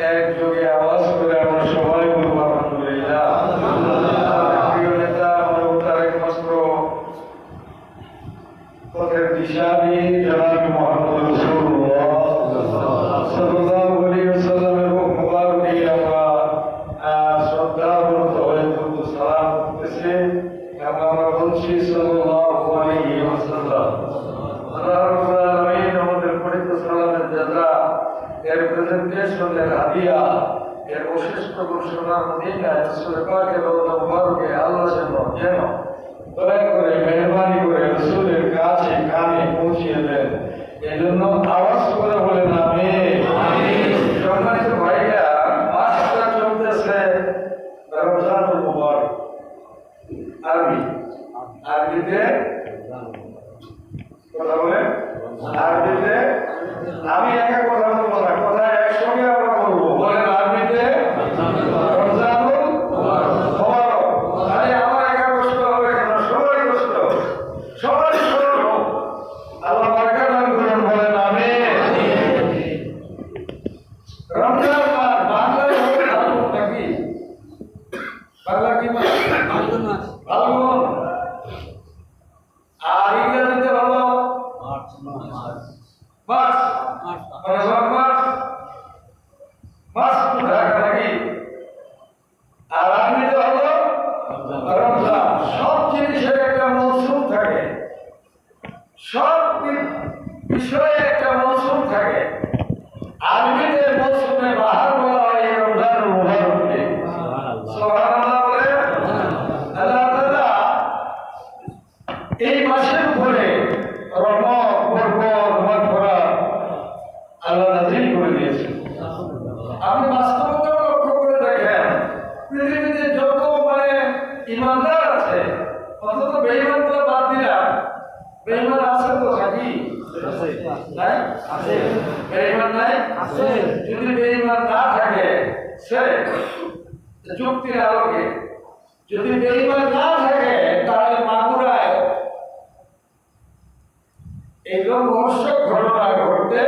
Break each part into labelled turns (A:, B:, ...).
A: একযোগে আওয়াজ করে আমরা সবাই বলবো আলহামদুলিল্লাহ। প্রিয় নেতা আমাদের তারেক মাস্টার পথের দিশাবিহীন জনাব মুহাম্মদ রাসূলুল্লাহ সাল্লাল্লাহু আলাইহি ওয়াসাল্লামের মুবারকে আমরা শ্রদ্ধাপূর্বক হয়ে সালাম করতেছি এবং আমরা বলছি সাল্লাল্লাহু আলাইহি ওয়াসাল্লাম। আল্লাহ রাব্বুল আলামিন আমাদের পবিত্র সালামের জাযা এর প্রেজেন্টেশন এর হাদিয়া এর অশেষ ঘোষণার মদিনায় রাসূলের পাকের রওজা মুবারকে আল্লাহ যেন দয়া করে মেহরবানি করে রাসূলের কাছে কানে পৌঁছিয়ে দেন। এজন্য আওয়াজ করে বলেন আমিন। সম্মানিত ভাইরা, মাসটা চলতেছে রমজানুল মুবারক। আরবিতে কথা বলেন। আরবিতে আমি একা কথা বলবো না, কথা একসঙ্গে আমরা বলবো। বলেন আরবিতে রমজানুল মুবারক। আরে আমার একা কষ্ট হবে কেন? সবাই কষ্ট, সবাই সরল হোক। আল্লাহ বারাকা দান করুন। বলেন আমিন। রমজান মাস বাংলায় হবে ফাল্গুন নাকি? বাংলা কি মাস? ফাল্গুন মাস। ফাল্গুন। আর ইংরেজিতে হলো মার্চ। আর আরবিতে হলো রমজান। সব জিনিসের একটা মৌসুম থাকে, সব বিষয়ে একটা মৌসুম থাকে। আরবিতে মৌসুমে বাহার বলা হয় এই রমজানুল মুবারককে। সুবহানাল্লাহ বলে। আল্লাহ তাআলা এই মাসের উপরে রহমত, বরকত, মাগফিরাত আল্লাহ নাযিল করে দিয়েছেন। আপনি বাস্তবতা লক্ষ্য করে দেখেন, পৃথিবীতে যত ইমানদার আছে, অন্তত বেঈমানগুলো বাদ দিলাম, বেঈমান আছে তো নাকি? নাই? আছে। বেঈমান নাই? আছে। যদি বেঈমান না থাকে, সে যুক্তির আলোকে যদি বেঈমান না থাকে, তাহলে মাগুরায় এইরকম রহস্য ঘটনা ঘটতে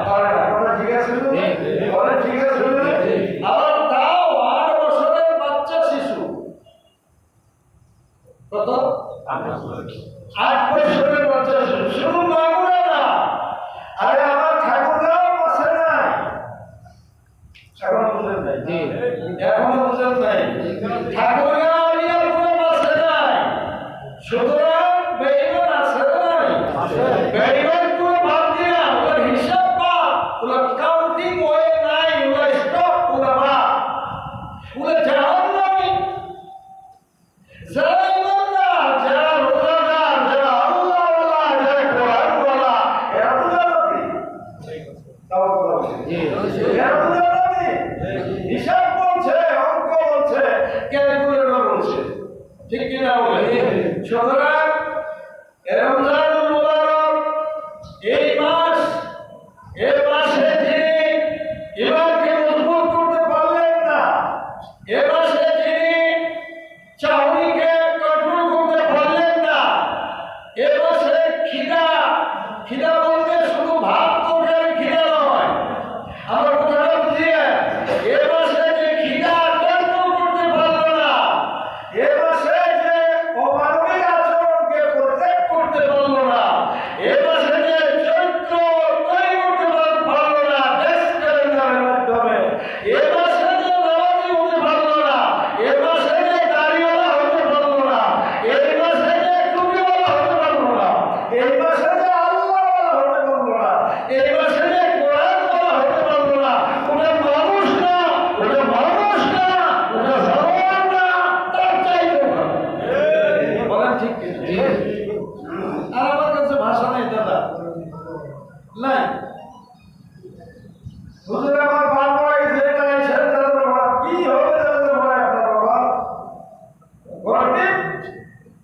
A: পারে না। কথা ঠিক আছে? বলে ঠিক আছে। আবার তাও 8 বছরের বাচ্চা শিশু, কত? 8 বছরের বাচ্চা শিশু, শুধু মাগুরা না, আরে আমার ঠাকুররাও বসে নাই। এখনো বুঝেন নাই? এখনো বুঝেন নাই? ঠাকুররা বসে নাই। সুতরাং বেঈমান আছে নাই? বেঈমান পুরো বাদ দিলাম, ওর হিসাব বাদ, ওর কাউন্টিং ওয়ে নাই, ওর স্টক পুরো বাদ, ওর জাহান্নামী। যারা ইমানদার, যারা রোজাদার, যারা আল্লাহওয়ালা, যারা কোরআনওয়ালা, এরা তো জান্নাতি। তাও কথা বলছি, এরা তো জান্নাতি। হিসাব বলছে, অঙ্ক বলছে, ক্যালকুলেটর বলছে, ঠিক কিনা বলে? সুতরাং রমজানুল মুবারক এই মাস, এই মাসে যিনি ইমানকে মজবুত করতে পারলেন না, এ মাসে যিনি চাহনিকে কন্ট্রোল করতে পারলেন না, এ মাসে খিদা বলতে শুধু ভাত তরকারি খিদা নয়, আমার কথাটা বুঝিয়ে, এ মাসে যে খিদা কন্ট্রোল করতে পারলো না, এ মাসে যে অমানবিক আচরণকে প্রোটেক্ট করতে পারলো না,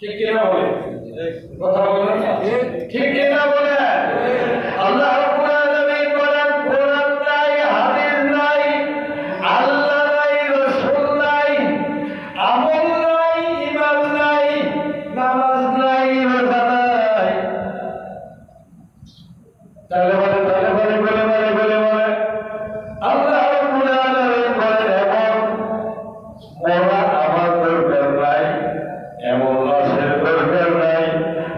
A: ঠিক কিনা বলে? কথা বলেন না? ঠিক কিনা বলে? আল্লাহ রাব্বুল আলামিন বলেন, কোরআন নাই, হাদিস নাই, আল্লাহ নাই, রাসূল নাই, আমল নাই, ঈমান নাই, নামাজ নাই, রোজা নাই। তাহলে বলে আল্লাহ রাব্বুল আলামিন বলেন, ওরা আমার দরকার নাই, এমন লাশের দরকার নাই,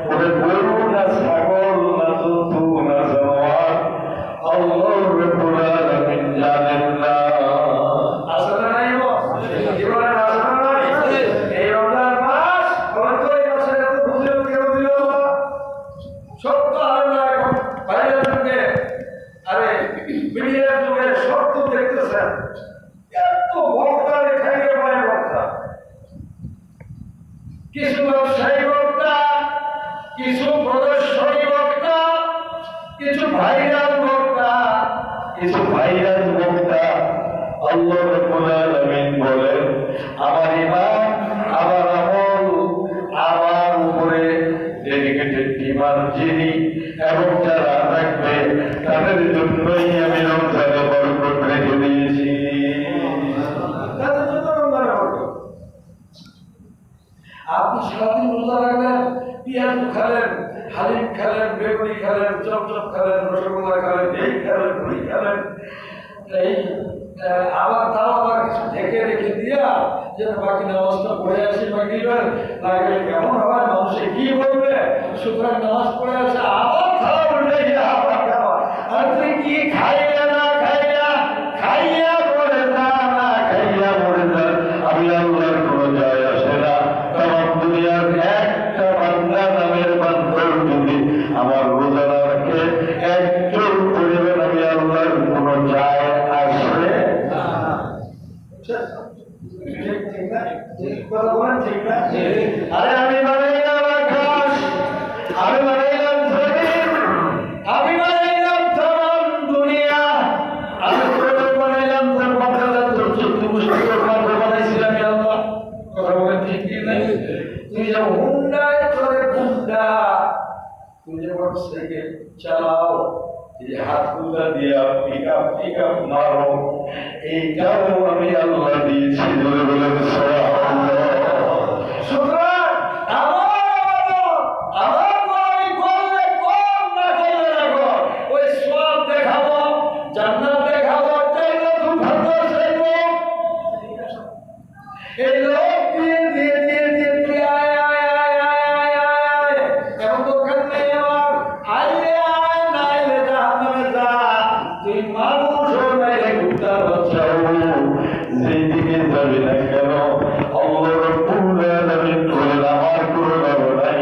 A: ওরে গরু না ছাগল না জন্তু না জানোয়ার, আল্লাহ রাব্বুল আলামিন জানেন না। আসলে নাই গো, জীবনে আসলে নাই। এই রমজান মাস হয়তো এই মাসে এত বুঝলেও কেউ দিল না। সত্য আর না এখন বাইরের যুগে, আরে মিডিয়ার যুগে সত্য দেখতেছেন, এত বক্তা দেখাইলে পায় বক্তা, কিছু ব্যবসায়ী বক্তা, কিছু প্রদর্শনী বক্তা, কিছু ভাইরাল বক্তা, আল্লাহ রাব্বুল আলামিন বলেন, আমার ঈমান, আমার আমল, আমার উপরে ডেডিকেটেড ঈমান যিনি এবং যারা রাখবে তাদের জন্যই আমি রমজানে বরকত রেখে দিয়েছি। তাদের জন্য রমজানে বরকত। আপনি সারাদিন রোজা রাখলেন, পেঁয়াজ খালেন, হালিম খালেন, বেগুনি খালেন, চপচপ খালেন, রসগোল্লা খালেন, এই খালেন, ওই খালেন, এই আবার তাও আবার কিছু ঢেকে রেখে দিয়া যেন বাকি নামাজটা পড়ে আসি মাগরিবের, লাগলে কেমন হয়, মানুষে কি বলবে, সুতরাং নামাজ পড়ে আসে, আবার খাওয়া উল্টে গিয়ে আবার খাওয়া। আর তুই কি খাইয়া না খাইয়া, খাইয়া পড়ে যা, না খাইয়া পড়ে যা, আমি আল্লাহর কোনো যায় আসে না। তামাম দুনিয়ার একটা বান্দা নামের বান্দর যদি আমার রোজা না রাখে, একজন পরিবার আমি আল্লাহর কোনো যায় আসে না। আরে আমি বানাইলাম আকাশ, আমি বানাইলাম জমিন, আমি বানাইলাম তামাম দুনিয়া, আমি বানাইলাম তার বাচ্চাদের চতুর্ভুজের মাঝে বানাইছিলাম আল্লাহ। কথা বলেন ঠিক কি না? তুমি যে হুন্ডায় চলে হুন্ডা, তুমি যে মোটরসাইকেল চালাও, এই হাতগুলা দিয়া পিকআপ মারো, এইটাও আমি আল্লাহ দিয়েছি। বলে বলেন সুবহানাল্লাহ। সুতরাং আমার করলে কম, না করলে না কর, ওই সওয়াব দেখাবো, জান্নাত দেখাবো, জান্নাতুল ফেরদৌস দেখাবো। এই লোক দিয়ে এখন দোকান নেই আমার, আইলে আয় নাইলে জাহান্নামে যা। তুই মানুষ নাইলে কুত্তার বাচ্চা, যেই দিকে যাবি না কেন আল্লাহ রাব্বুল আলামিন বলেন, আমার কোনো লাভ নাই।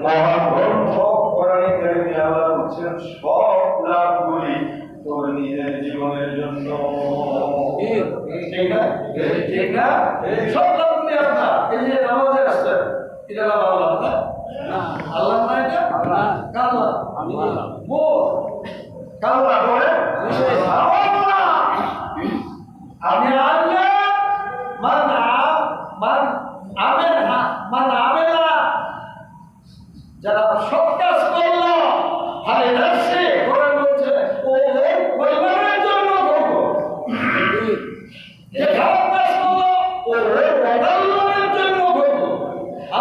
A: মহাগ্রন্থ কোরআনে কারিমে আল্লাহ বলছেন, সব লাভগুলি তোর নিজের জীবনের জন্য। ঠিক না? ঠিক না? সব লাভগুলি আপনার। এই যে নামাজে আসছেন, এটা লাভ আল্লাহ না? আল্লাহ না, এটা কার লাভ? কার লাভ বলে? আমি আল্লাহ যারা সব কাজ করলো, হারে নাফসে, কোরআন বলছে, ও পরিবারের জন্য করবো। যে খারাপ কাজ করলো, ও অদাল্লার জন্য করবো,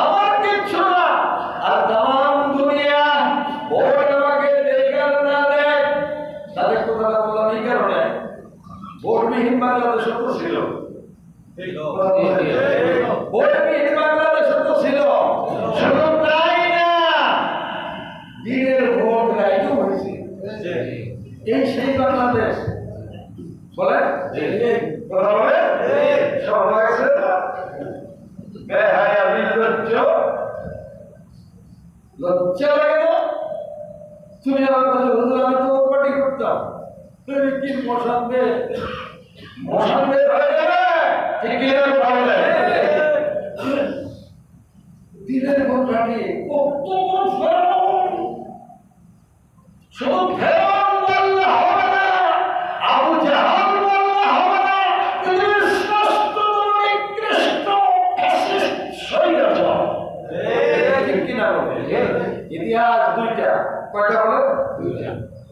A: আমার কিচ্ছু না। আর তাম দুনিয়া ভোট আমাকে দেখার না দেয়, তাদের কথাটা বললাম এই কারণে, ভোটবিহীন বাংলাদেশ তো ছিল, ভোটবিহীন বাংলাদেশ তো ছিল। শুধু তাই না, দিনের ভোট রাইটও হয়েছে। এই সেই বাংলাদেশ বলে কথা বলে সব হয়েছে বেহায়া নির্লজ্জ, লজ্জা লাগে না? তুমি আমার কাছে হুজুর, আমি তো পার্টি করতাম, তুমি কি মশানদের হয়ে যাবে? ঠিক না? তাহলে দিনের ভোট রাখি কত ফেরাউন, শুধু ফেরাউন বললে হবে না, আবু জাহাল বললে হবে না, পৃথিবীর শ্রেষ্ঠতম নিকৃষ্ট ফ্যাসিস্ট স্বৈরাচার। ইতিহাস দুইটা, কয়টা বলে? দুইটা।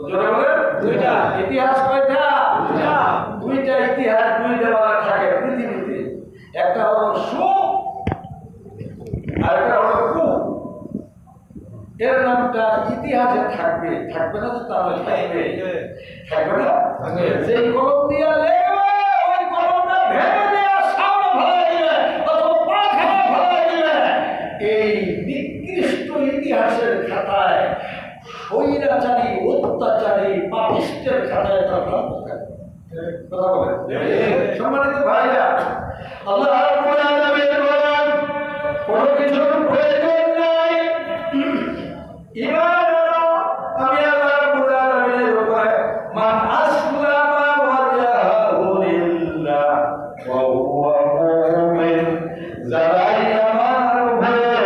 A: জোরে বলে দুইটা। ইতিহাস কয়টা? দুইটা। দুইটা ইতিহাস দুই দেওয়ালে থাকে পৃথিবীতে। একটা হলো সুখ আর একটা হলো কুখ। এর নামটা ইতিহাসে থাকবে, থাকবে না তো তাহলে থাকবে, থাকবে না। যেই কলম দিয়া লেখবে ওই কলমটা ভেঙে দিয়ে সামনে ফেলাই দিবে অথবা পাখানা ফেলাই দিবে। এই নিকৃষ্ট ইতিহাসের খাতায় স্বৈরাচারী, অত্যাচারী, পাপিষ্টের খাতায় তার নাম থাকবে। কথা বলে সম্মানিত ভাইরা, আল্লাহ রাব্বুল আলামিন বলেন কোন কিছুর প্রয়োজন নাই, ঈমান আনো আমি আল্লাহ রাব্বুল আলামিনের উপরে। মান আসলামা ওয়াজহাহু লিল্লাহ ওয়া হুয়া মুমিন, যারা আমার উপরে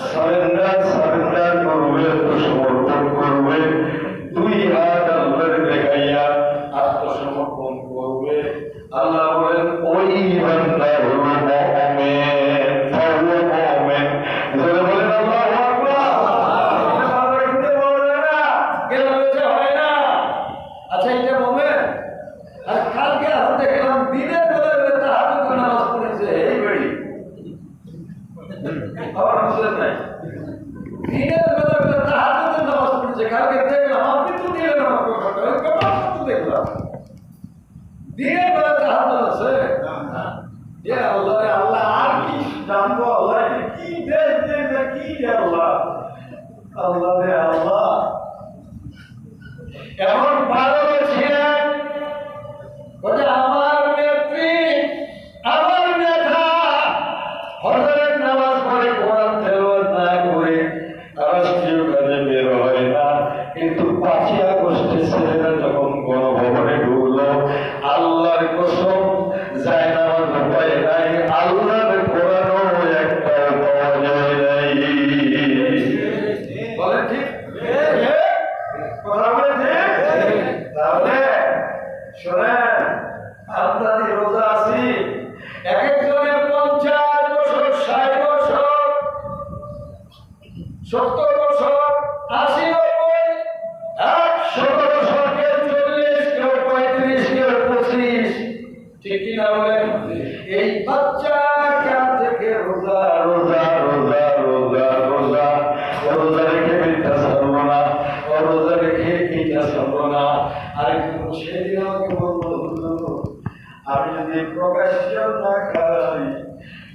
A: সারেন্ডার করবে, সমর্পণ করবে, দুই হাত আল্লাহর দেখাইয়া আত্মসমর্পণ করবে, আল্লাহ বলেন ওই বান্দা হলো মুমিন, ফাহুয়া মুমিন। যারা বলেন আল্লাহু আকবার, আমরা কিন্তু বলে না, কেন বলতে হয় না? আচ্ছা এটা মুমিন। আর কালকে আমরা দেখলাম দিনের বেলা তাহাজ্জুদ নামাজ পড়েছে এই বেড়ি, আবার মুসলিম নাই, দিনের বেলা তাহাজ্জুদ নামাজ পড়েছে। কালকে দেখলাম আপনি তো দিনের নামাজ পড়েন, কেমন তো দেখলাম দিনের বেলা তাহাজ্জুদ আছে। ইয়া আল্লাহ, আল্লাহ আর কি জানবো, আল্লাহ কি দেশ দেশ কি আল্লাহ, আল্লাহ রে আল্লাহ। এমন ভালোবাসিলেন বলে আমার নেত্রী, আমার নেতা হযরত নামাজ পড়ে, কোরআন তেলাওয়াত না করে রাষ্ট্রীয় কাজে বের হয় না, কিন্তু 5ই আগস্টে ছেলেরা যখন গণভবনে ঢুকলো, আল্লাহর কসম যায় নামাজ পায় নাই, আল্লাহর কোরআনও একটা পাওয়া যায় নাই। বলে ঠিক? কথা বলে ঠিক? তাহলে শোনেন, আমরা যে রোজা আছি, এক একজনের 50 বছর, 60 বছর, 70 বছর, 80, 90, 100 বছর, কেউ 40, কেউ 35, কেউ 25, ঠিক কিনা বলেন? এই বাচ্চা কাল থেকে রোজা রোজা রোজা রোজা রোজা, রোজা রেখে মিথ্যা ছাড়বো না, রোজা রেখে মিথ্যা ছাড়বো না। আরেকজন সেদিন আমাকে বললো, আমি যদি প্রকাশ্য না খাই,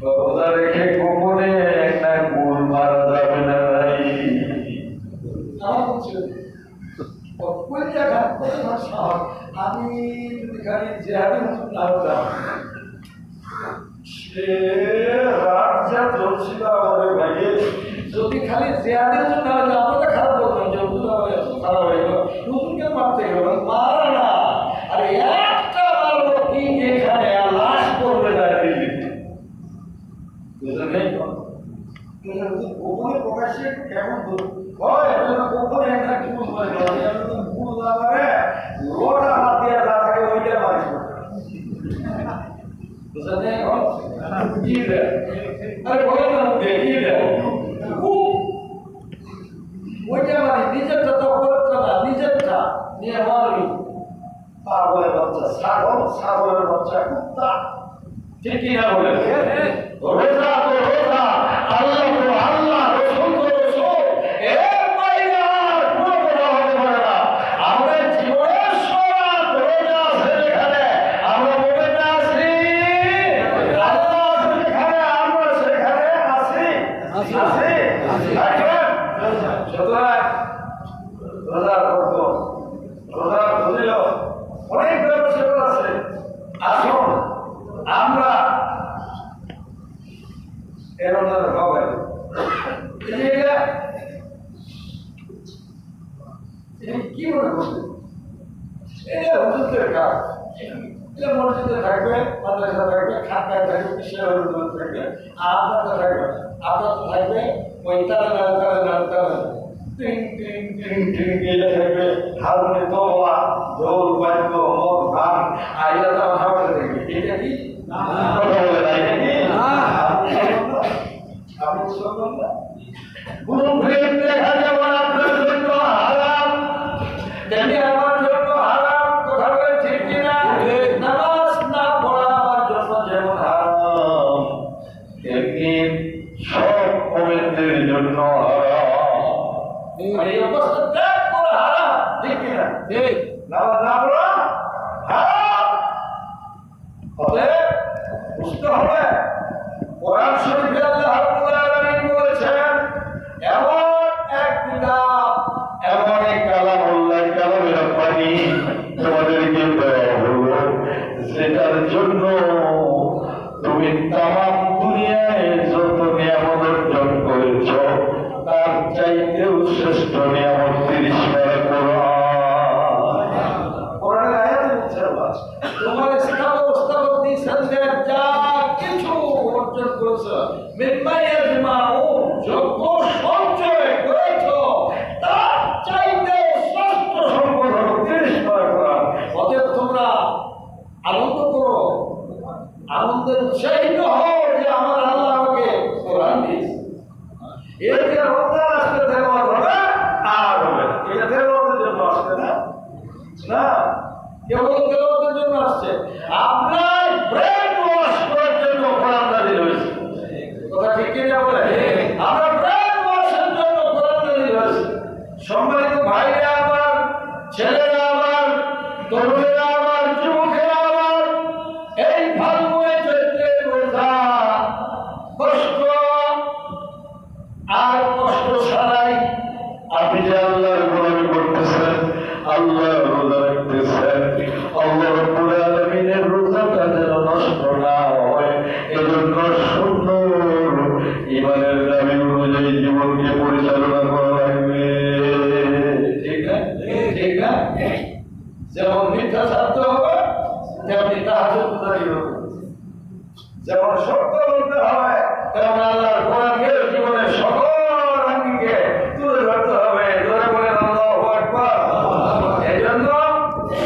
A: রোজা রেখে গোপনে একটা গুল মারা যাবে না। আমি যদি খালি জেহাদি না হতাম, সে রাত যা চলছিল আমাদের ভাইয়ে, যদি খালি জেহাদের জন্য না হলে আমরা খারাপ বলতাম যে খারাপ হয়ে গেল, নতুন কেন মারতে গেল, মারা না। আরে একটা মারলো কি এখানে লাশ করবে না দিল্লিতে, বুঝলেন? গোপনে প্রকাশ্যে কেমন হয়, গোপনে একটা কি বলবে, লোটা হাত দিয়ে যা থাকে ওইটা মারিস, বুঝলেন? কি দেয়? আরে বলে না দেখিয়ে দেয়, ওইটা মানে নিজেরটা তো করতে না, নিজেরটা নিয়ে মারবি। পাগলের বাচ্চা, ছাগলের বাচ্চা, কুত্তা, ঠিক কিনা বলে? রোজা তো রোজা, আল্লাহ তো আল্লাহ, রসুল তো রসুল, এর বাইরে আর কোনো কথা হতে পারে না। আমাদের জীবনের সব রোজা আছে যেখানে আমরা মুমিন আছি, আল্লাহ আছে যেখানে আমরা সেখানে আছি, আছি। সুতরাং রোজার অর্থ, রোজার ফজিলত অনেক ব্যবস্থা আছে। আসুন আমরা এর রোজার হবে কি মনে করছে, এটা হুজুরদের কাজ, এটা মসজিদে থাকবে, মাদ্রাসা থাকবে, খাতায় থাকবে, কৃষির থাকবে, আপনার তো থাকবে, আপনার তো থাকবে ওই তারা টিং টিং টিং টিং গেলে থাকবে, হারমোনি তবলা, ঢোল বাদ্য, মদ গান, আইলা তারা খাবার থাকবে। এটা কি কথা বলে না? এটা কি আপনি করবেন না। কোনো ফিল্ম দেখা যেমন আপনার জন্য হারাম, তেমনি আমার জন্য হারাম। কথা বলে ঠিক কিনা? নামাজ না পড়া আমার জন্য যেমন হারাম, তেমনি সব মুমিনদের জন্য হারাম। আর এই অবস্থা ত্যাগ করা হারাম, ঠিক কিনা? ঠিক। নামাজ না পড়া হারাম। অতএব বুঝতে হবে, কোরআন শরীফে আল্লাহ রাব্বুল আলামিন বলেছেন, এমন এক কিতাব, এমন এক কালামুল্লাহ, কালামে রাব্বানী তোমাদেরকে দেওয়া হলো, যেটার জন্য তুমি তামাম দুনিয়ায় যত নিয়ামত অর্জন করেছ, তার চাইতেও শ্রেষ্ঠ নিয়ামত 30 পারা কোরআন। কোরআনের আয়াতে বলছে আল্লাহ, তোমার শিক্ষা ব্যবস্থা দিয়েছেন যা কিছু অর্জন করেছ, যোগ্য সঞ্চয় করেছ, তার চাইতে শ্রেষ্ঠ সম্পদ হলো 30 পারা কোরআন। অতএব তোমরা আনন্দ করো, আনন্দের উৎসাহিত হও যে আমার আল্লাহ আমাকে কোরআন দিয়েছে। এতে রমজান আসলে তেলাওয়াত হবে আর হবে না। এটা তেলাওয়াতের জন্য আসছে না, না কেবল তেলাওয়াতের জন্য আসছে। আপনার ব্রেন ওয়াশ করার জন্য কোরআন নাযিল হয়েছে। কথা ঠিক কি না বলে? আপনার ব্রেন ওয়াশের জন্য কোরআন নাযিল হয়েছে। সম্মানিত ভাইরা আমার, ছেলেরা আমার, তরুণেরা আমার, যুবকেরা আমার, এই ফাল্গুনে চৈত্রের রোজা কষ্ট আর কষ্ট ছাড়াই আপনি যে আল্লাহর গোলামি করতেছেন, আল্লাহ রোজা রাখতেছেন, আল্লাহ রাব্বুল আলামিনের রোজাটা যেন নষ্ট না হয়, এজন্য সুন্দর ঈমানের দাবি অনুযায়ী জীবনকে পরিচালনা করা লাগবে। ঠিক না? ঠিক না? যেমন মিথ্যা ছাড়তে হবে, তেমনি তাহাজ্জুদ আদায় করতে হবে। যেমন সত্য বলতে হবে, তেমন আল্লাহর কোরআনকে জীবনের সকল আঙ্গিকে তুলে ধরতে হবে। জোরে বলেন আল্লাহু আকবার। এজন্য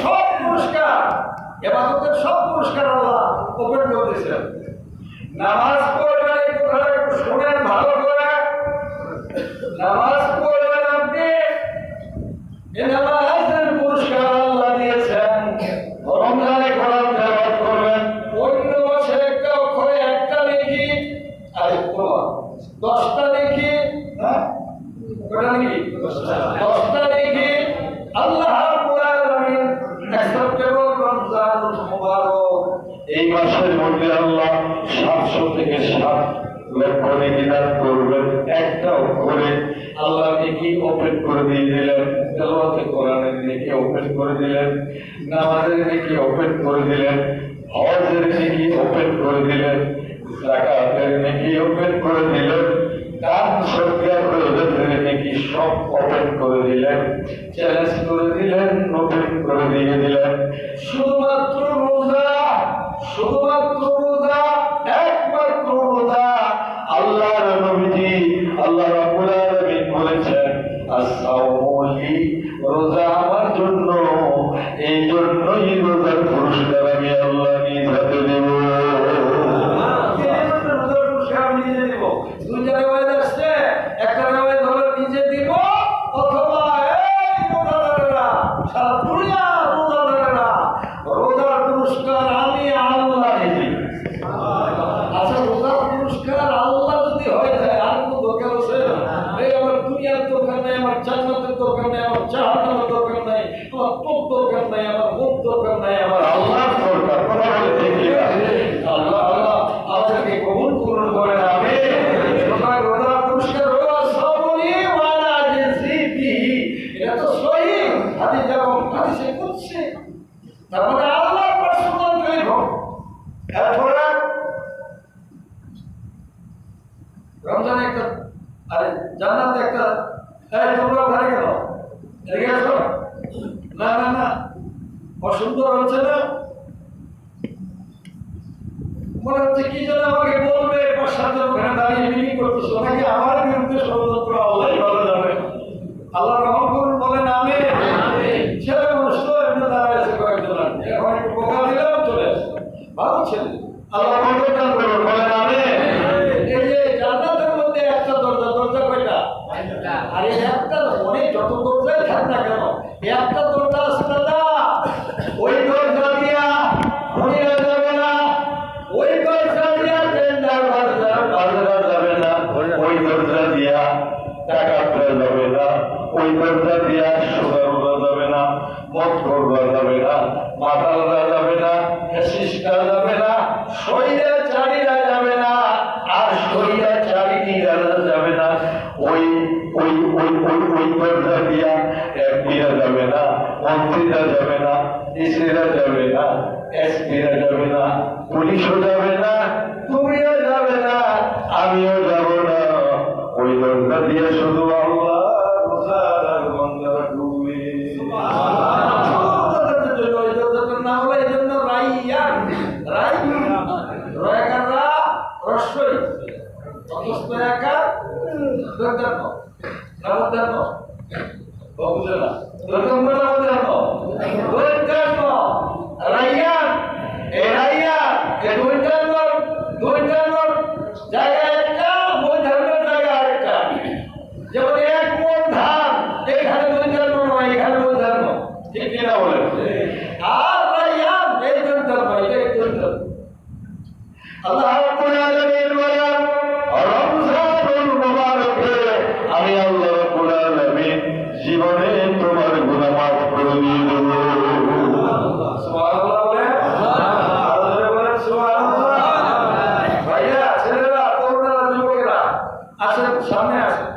A: সব পুরস্কার, ইবাদতের সব পুরস্কার আল্লাহ ওপেন করে দিয়েছেন। নামাজ পড়বেন, কোথায় একটু শুনেন ভালো করে। নামাজ পড়বেন আপনি, এই নামাজের পুরস্কার আল্লাহ দিয়েছেন। রমজানে কোরআন তেলাওয়াত করবেন, অন্য মাসে একটা অক্ষরে একটা লিখি, আর 10টা লিখি, হ্যাঁ কটা লিখি? 10টা লিখি। আল্লাহ রাব্বুল আলামিন অ্যাকসেপ্টেবল রমজান মুবারক, এই মাসের মধ্যে আল্লাহ 700 থেকে 7 লক্ষ নেকি দান করবেন। একটা অক্ষরে আল্লাহ নেকি ওপেন করে দিয়ে দিলেন, তেলাওয়াতে কোরআনের নেকি ওপেন করে দিলেন, নামাজের নেকি ওপেন করে দিলেন, হজের নেকি ওপেন করে দিলেন, যাকাতের নেকি ওপেন করে দিলেন, দান সদকা খয়রাতের নেকি সব ওপেন করে দিলেন, চ্যালেঞ্জ করে দিলেন, ওপেন করে দিয়ে দিলেন। শুধুমাত্র রোজা, শুধুমাত্র রোজা, একমাত্র রোজা। আল্লাহর নবীজি আল্লাহ রাব্বুল আলামিন বলেছেন, as-সাওমু লি, রোজা আমার জন্য, এই জন্যই রোজার পুরস্কার আমি আল্লাহ নিজ হাতে দেব। রোজার পুরস্কার আমি নিজে দেব। দুই জায়গায় আসছে, একটা জায়গায় ধরে নিজে দিব, অথবা এই রোজাদারেরা, সারা দুনিয়া রোজাদারেরা, রোজার পুরস্কার আমি আল্লাহ নিজে। আচ্ছা, রোজার পুরস্কার আল্লাহ যদি হয়ে যায়, আর কোনো দরকার আছে? এই আমার দুনিয়ার দরকার নেই, আমার জান্নাতের দরকার নেই, আমার জাহান্নামের দরকার নেই, আমার তোর দরকার নেই, আমার মুখ দরকার নেই, আমার আল্লাহর দরকার। কথা বলে ঠিক কিনা? আল্লাহ আল্লাহ আমাদেরকে কবুল করুন, বলেন আমিন। রোজার পুরস্কার হলো সাবরি ওয়ালা জিবিহি, এটা তো সহিহ হাদিস, যেমন হাদিসে কুদসি, তার মানে আল্লাহ পার্সোনাল ফেভার। এরপরে রমজানে একটা, আরে জান্নাতে একটা, এই তোমরা ওখানে গেল, এদিকে আসো। না না না, অসুন্দর হচ্ছে না? মনে হচ্ছে কি যেন আমাকে বলবে, 5-7 জন ওখানে দাঁড়িয়ে মিটিং করতেছে, নাকি আমার বিরুদ্ধে ষড়যন্ত্র, আল্লাহই ভালো জানে। আল্লাহ রহম করুন, বলেন আমিন। ছেলে মানুষ তো এমনি দাঁড়ায় আছে কয়েকজন, এখন একটু বোকা দিলাম, চলে আসে, ভালো ছেলে। আল্লাহ বরকত দান করুন, বলেন আমিন। এই যে জান্নাতের মধ্যে একটা আর এই একটা মনে যত দরজাই থাক না কেন, একটা দরজা আছে দাদা, ওই দরজা দিয়া ধনীরা যাবে না, ওই দরজা দিয়া টেন্ডার বাজার যাবে না, ওই দরজা দিয়া ডাকাতরা যাবে না, ওই দরজা দিয়া সুদারুরা যাবে না, মৎখররা যাবে না, মাতালরা যাবে না, ফ্যাসিস্টরা যাবে না, স্বৈরাচারীরা যাবে না, আর স্বৈরাচারিণীরা যাবে না। ওই ওই ওই ওই ওই দরজা দিয়া এমপিরা যাবে না, মন্ত্রীরা যাবে না, এসিরা যাবে না, এসপিরা যাবে না, পুলিশও যাবে না, তুমিও যাবে না, আমিও যাব না। ওই দরজা দিয়ে শুধু আল্লাহ বন্দারা ঢুকবে। ওই দরজাটার নাম হলো এই জন্য রাইয়ান, রয়াকাররা রস্যই অতস্থ একা দরজার ন নামদার ন বুঝে না দরজার নামদার ন দরজার ন রাইয়ান এই রাইয়ান এই দরজার ন জায়গা একটা, ওই ধর্মের জায়গা আরেকটা। যেমন এক মন ধান এখানে দরজার ন, এখানে দরজার ন, ঠিক কিনা বলেন? আর রাইয়ান এই দরজার ন, এই দরজার। আল্লাহ রাব্বুল আলামিন বলেন রমজানুল মুবারকে আমি আল্লাহ রাব্বুল আলামিন জীবনে তোমার গুনাহ মাফ করে দিয়ে দেব। সুবহানাল্লাহ বলেন, আল্লাহ বলেন সুবহানাল্লাহ। ভাইয়া, ছেলেরা, তরুণেরা, যুবকেরা আসেন, সামনে আসেন।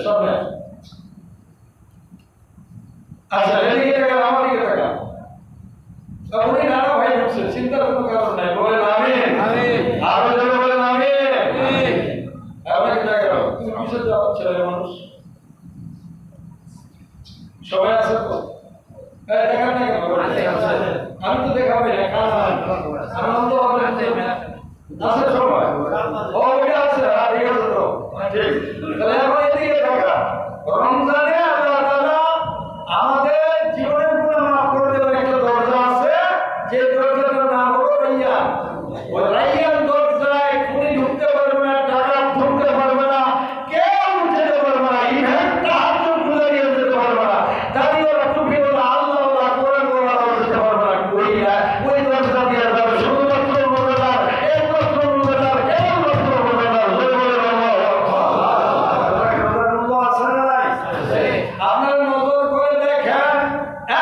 A: সামনে আসেন। আচ্ছা, এদিকে টাকা, আমার দিকে টাকা। উনি নানা ভাই ঢুকছে, চিন্তার কোনো কারণ নাই। বলেন আমিন। আরো জোরে বলেন আমিন। আপনাকে টাকা দাও। তুমি কিসের যাও, ছেলে মানুষ? সবাই আছে তো? দেখান না কেন? আমি তো দেখাবো না, আনন্দ হবে আছে সবাই। ও ওইটা আছে, ঠিক আছে তো? ঠিক। তাহলে এখন এদিকে টাকা। রমজানে আল্লাহ তাআলা আমাদের জীবনের গুনাহ মাফ করে দেওয়ার একটা দরজা আছে, যে দরজাটার নাম হলো রাইয়ান। ওই রাইয়ান দরজায় খুনি ঢুকতে পারবে না, ডাকাত ঢুকতে পারবে না, কেউ যেতে পারবে না, ইভেন্টটা হাত গুজারিয়ে যেতে পারবে না, দাঁড়িয়ে টুপি বলা আল্লাহ বলা কোরআন বলা যেতে পারবে না। ওই দরজা দিয়ে যাবে শুধুমাত্র রোজাদার, একমাত্র রোজাদার, কেবলমাত্র রোজাদার। বলে বলে আল্লাহ আছে না নাই? আপনার নজর করে দেখেন,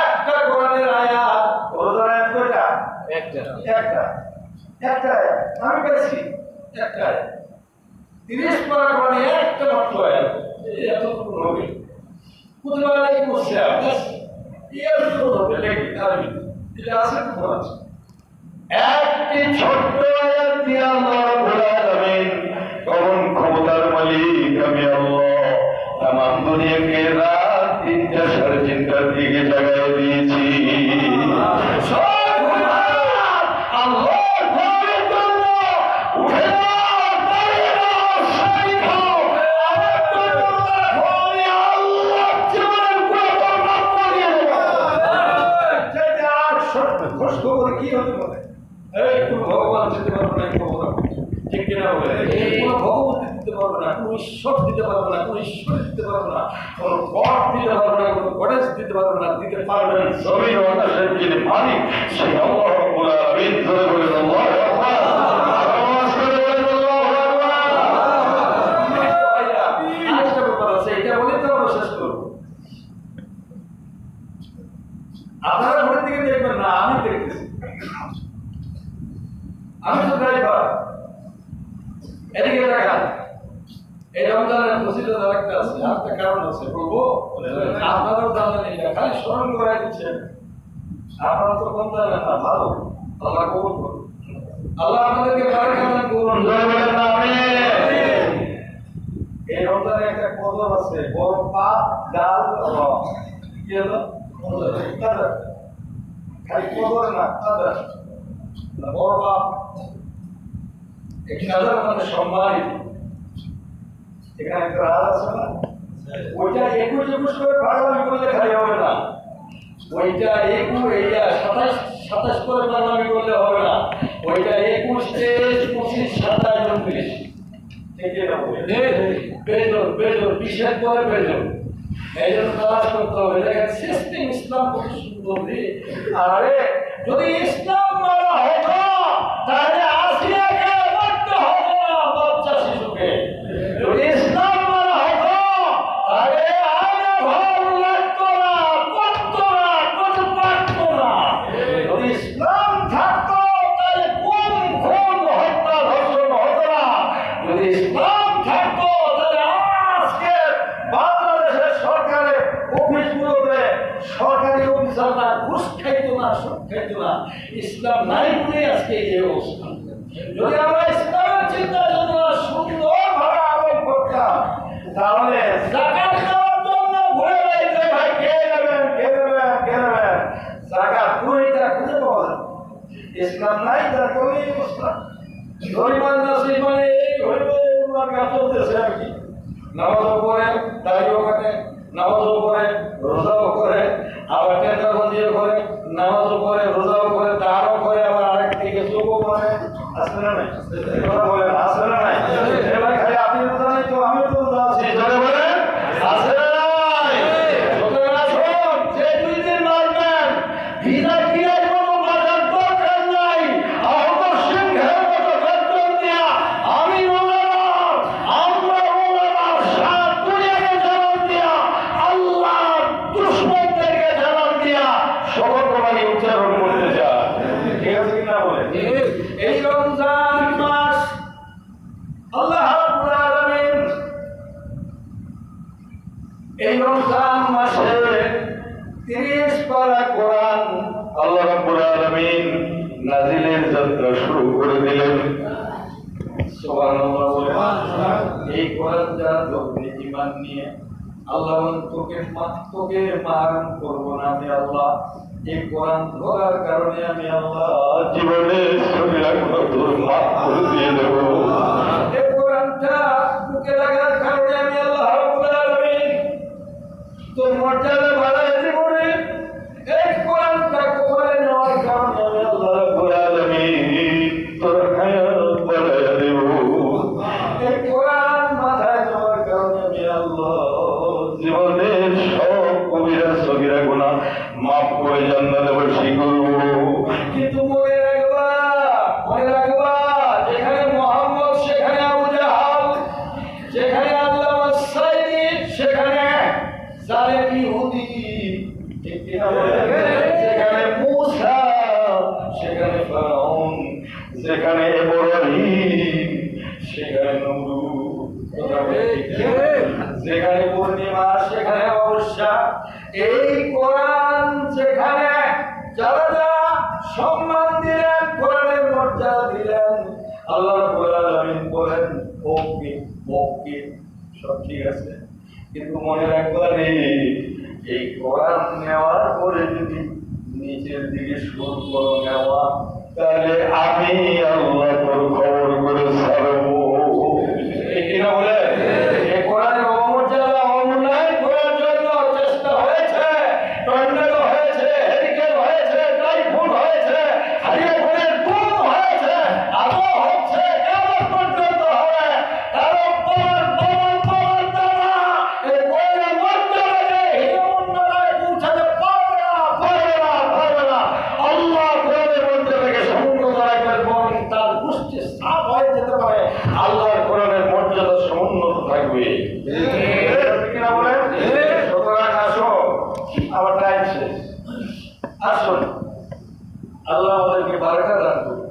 A: একটা কোরআনের আয়াত, রোজার আয়াত কয়টা? একটা আমি পেয়েছি, একটা 30 পারা কোরআনে একটা মাত্র আয়াত, এতটুকু হবে। কুতুবা আলাইকুম আসসালাম, এতটুকু হবে, লেখি আরবি, এটা আছে কোরআন। একটি ছোট্ট আয়াত দিয়ে আল্লাহ রাব্বুল আলামিন কখন ক্ষমতার মালিক আমি আল্লাহ তামাম দুনিয়াকে রাত 3টা 3:30টার দিকে জাগায় দিয়েছি। ভগবান দিতে পারবে না, ঠিক কিনা বলে? কোনো ভগবতী দিতে পারবে না, কোনো ঈশ্বর দিতে পারবে না, কোনো ঈশ্বর দিতে পারবে না, কোনো গড দিতে পারবে না, কোনো গডেস দিতে পারবে না, দিতে পারবে না জমিন ও আকাশের যিনি মালিক সেই আল্লাহ রাব্বুল আলামিন। ধরে বলেন আল্লাহু আকবার। আওয়াজ করে বলেন আল্লাহু আকবার। আরেকটা ব্যাপার আছে, এটা বলে তো আমরা শেষ করব। আপনারা ঘরের দিকে দেখবেন না, আমি দেখতেছি, আমি তো ড্রাইভার। এদিকে দেখান, এই রমজানের ফজিলত আরেকটা আছে, আরেকটা কারণ আছে, বলবো? আপনারাও জানেন, এটা খালি স্মরণ করাই দিচ্ছেন। আপনারা তো কম জানেন না, ভালো, আল্লাহ কবুল করুন। আল্লাহ আপনাদেরকে বারাকা দান করুন। জয় বলেন আমিন। এই রমজানে একটা কদর আছে, বড় পাপ ডাল রং, কি হলো? কাদর। খালি কদর না, কাদর। বড় পাপ, এখানে মানে সম্মানিত। এখানে একটা রাজ আছে না, ওইটা 21 করে ভাগাভাগি করলে খালি হবে না, ওইটা 27 করে ভাগাভাগি করলে হবে না, ওইটা বেজন বেজন বিশেষ করে বেজন এই জন্য তালাশ করতে হবে। দেখেন সিস্টেম ইসলাম কত সুন্দর রে। আরে যদি ইসলাম মারা হতো তাহলে আসিয়াকে মরতে হতো না, বাচ্চা শিশুকে। যদি ইসলাম মারা হতো তাহলে আয়না ঘর লাগতো না, পড়তো না, কিছু পারতো না। যদি ইসলাম থাকতো তাহলে কোন খুন হত্যা ধর্ষণ হতো না। যদি ইসলাম থাকতো তাহলে আজকে বাংলাদেশের সরকারের অফিসগুলোতে সরকারি অফিসাররা ঘুষ খাইতো না, সুদ খাইতো না। ইসলাম নাই বলে আজকে এই অবস্থা। যদি আমরা ইসলামের চিন্তা চেতনা সুন্দরভাবে আমল করতাম তাহলে যাকাত দেওয়ার জন্য ঘুরে বেড়াইতে ভাই কে দেবেন কে দেবেন কে দেবেন, যাকাত পুরোটা খুঁজে পাওয়া যাবে। ইসলাম নাই তার কোনো অবস্থা। গরিবান নাসি মানে এই হইল ওনার কাজ চলতেছে আর কি। নামাজও পড়ে, দাড়িও কাটে, নামাজও পড়ে, রোজাও করে, আবার টেন্ডারবন্দিও করে, নামাজও পড়ে, রোজাও করে, দাঁড়ও করে, আবার আরেক দিকে চোখও করে। আসবে না নাই? কথা বলেন, আসবে না নাই? এবার খালি আপনি রোজা নেই তো আমিও তো রোজা আছি। জোরে বলেন, আসবে না নাই? সুতরাং আসুন, যে 2 দিন মারবেন, ভিজা কিনার মতো বাজার দরকার নাই। আহত সিংহের মতো গর্জন দিয়া আমি রোজাদার, আমরা রোজাদার, সারা দুনিয়াকে জানান দিয়া, আল্লাহ দুশমনদেরকে জানান দিয়া সতর্কবাণী উচ্চারণ করতে চায়। ঠিক আছে কিনা বলে? এই রমজান মাস আল্লাহ রাব্বুল আলামিন এই রমজান মাসে 30 পারা কোরআন আল্লাহ রাব্বুল আলামিন নাজিলের যাত্রা শুরু করে দিলেন। সুবহানাল্লাহ বলে। এই কোরআন যারা ধরবে ঈমান নিয়ে, আল্লাহ তোকে মারণ করব না আমি আল্লাহ। এই কোরআন ধরার কারণে আমি আল্লাহ জীবনে সবিরা গুনাহ মাফ করে দিয়ে দেব। এই কোরআনটা বুকে লাগার কারণে আমি আল্লাহ রাব্বুল আলামিন তোর মর্যাদা বাড়ায় দেব রে। এই কোরআনটা কবরে নেওয়ার কারণে আমি আল্লাহ রাব্বুল আলামিন তোর হায়াত বাড়ায় দেব। এই কোরআন মাথায় নেওয়ার কারণে আমি আল্লাহ জীবনের সব কবিরা সগীরা গুনাহ মাফ করে জান্নাতে বসি করব। কিন্তু মনে রাখবা যেখানে মুহাম্মদ সেখানে আবু জাহাল, যেখানে আল্লামা সাইদি সেখানে জালেম ইহুদি, ঠিক কিনা বলেন? যেখানে মূসা সেখানে ফেরাউন, যেখানে ইব্রাহিম সেখানে নমরুদ, যেখানে পূর্ণিমা সেখানে অমাবস্যা। এই কোরআন যেখানে যারা যারা সম্মান দিলেন, কোরআনের মর্যাদা দিলেন, আল্লাহ রাব্বুল আলামিন বলেন ওকে সব ঠিক আছে, কিন্তু মনে রাখবা রে এই কোরআন নেওয়ার পরে যদি নিচের দিকে সুর করে নেওয়া তাহলে আমি আল্লাহ তোর খবর করে ছাড়বো। ঠিক কিনা বলে? এই কোরআনের অমর্যাদা অমূল্যায়ন করার জন্য চেষ্টা হয়েছে, টর্নেডো হয়েছে, হেরিকেন হয়েছে, টাইফুন হয়েছে, হারিয়ে ফেলের গুম হয়েছে, আরো হচ্ছে, কেমন পর্যন্ত হবে। কারণ তোমার দ্বারা এই কোরআনের মর্যাদাকে হিরোমন্ডলায় পৌঁছাতে পারবে না। আল্লাহ কোরআনের মর্যাদাকে সমুন্নত রাখবেন, বরং তার গোষ্ঠী সাফ হয়ে যেতে পারে। আল্লাহর কোরআনের মর্যাদা সমুন্নত থাকবে। কিনা বলেন? সুতরাং আসো, আমার টাইম শেষ। আসুন, আল্লাহ আমাদেরকে বারাকা দান করুন।